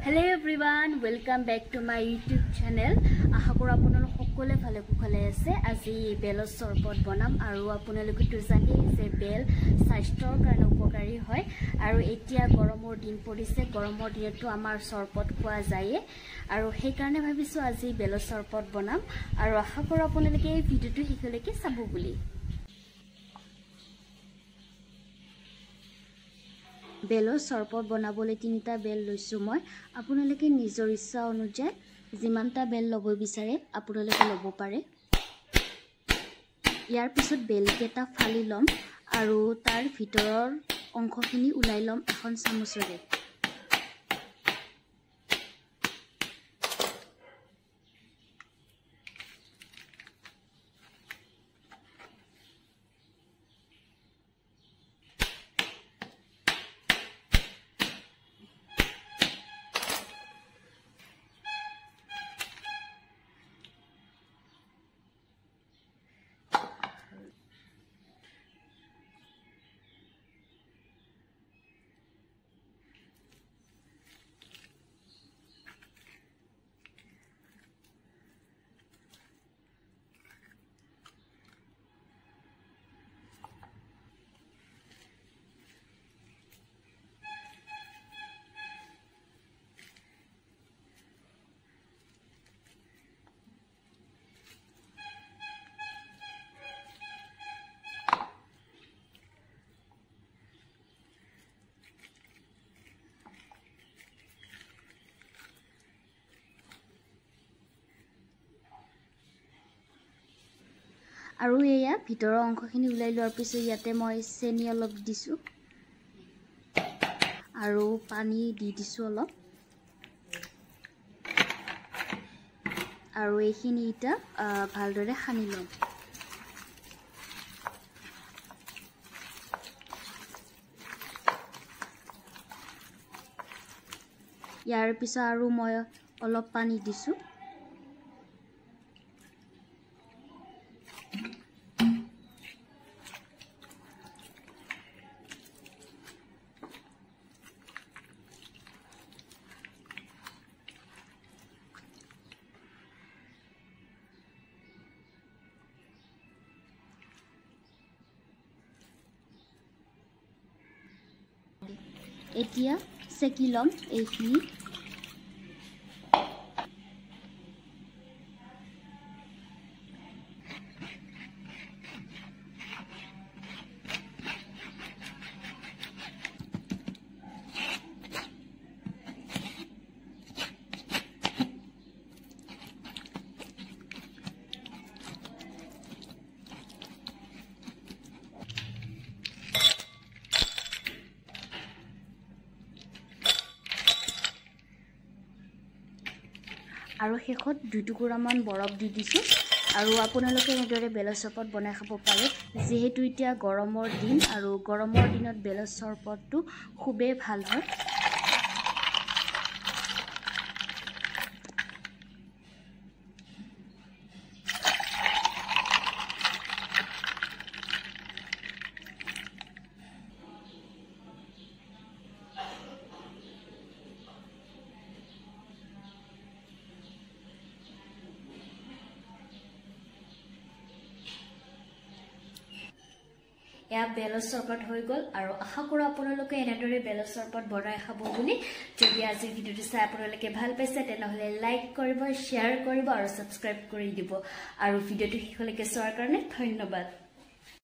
Hello everyone, welcome back to my YouTube channel. আশা কৰো আপোনালোক সকলোৱে ভালে কুশলে আছে। আজি বেলৰ চৰবত বনাম আৰু আপোনালোকে তো জানেই যে বেল স্বাস্থ্যৰ কাৰণে উপকাৰী হয় আৰু এতিয়া গৰমৰ দিন পৰিছে। গৰমৰ দিনতো আমাৰ চৰবত খোৱা যায় আৰু সেই কাৰণে ভাবিছো আজি বেলৰ চৰবত বনাম আৰু আশা কৰো আপোনালোকে এই ভিডিওটো শেষলৈকে চাব বুলি। বেলৰ চৰবত বনাবলৈ 3টা বেল লৈছো মই। আপোনালোকে নিজৰ ইচ্ছা অনুযায়ী যিমানটা বেল ল'ব বিচাৰে আপোনালোকে ল'ব পাৰে। ইয়াৰ পিছত বেলকেটা ফালি লম আৰু তাৰ ভিতৰৰ অংশখিনি উলাই লম এখন চামুচেৰে। আৰু এয়া ভিতৰৰ অংশখিনি উলাই লোৱাৰ পিছত ইয়াতে মই চেনি অলপ দিছো আৰু পানী দি দিছো অলপ আৰু এইখিনি এটা ভালদৰে সানি লম। ইয়াৰ পিছত আৰু মই অলপ পানী দিছো। এতিয়া সেকি লম এইখিনি। আৰু শেষত 2 টুকুৰামান বৰফ দি দিছো আৰু আপোনালোকে এনেদৰে বেলৰ চৰবত বনাই খাব পাৰে। যেহেতু এতিয়া গৰমৰ দিন আৰু গৰমৰ দিনত বেলৰ চৰবতটো খুবেই ভাল হয়। या बेলৰ চৰবত হৈ গল আৰু আশা কৰো আপোনালোকে এনেদৰে বেলৰ চৰবত বনাই খাব বুলি। যদি আজি ভিডিওটো চাই আপোনালোকে ভাল পাইছে তেনহলে লাইক কৰিব, শেয়াৰ কৰিব আৰু সাবস্ক্ৰাইব কৰি দিব আৰু ভিডিওটো শেষলৈকে চোৱাৰ কাৰণে ধন্যবাদ।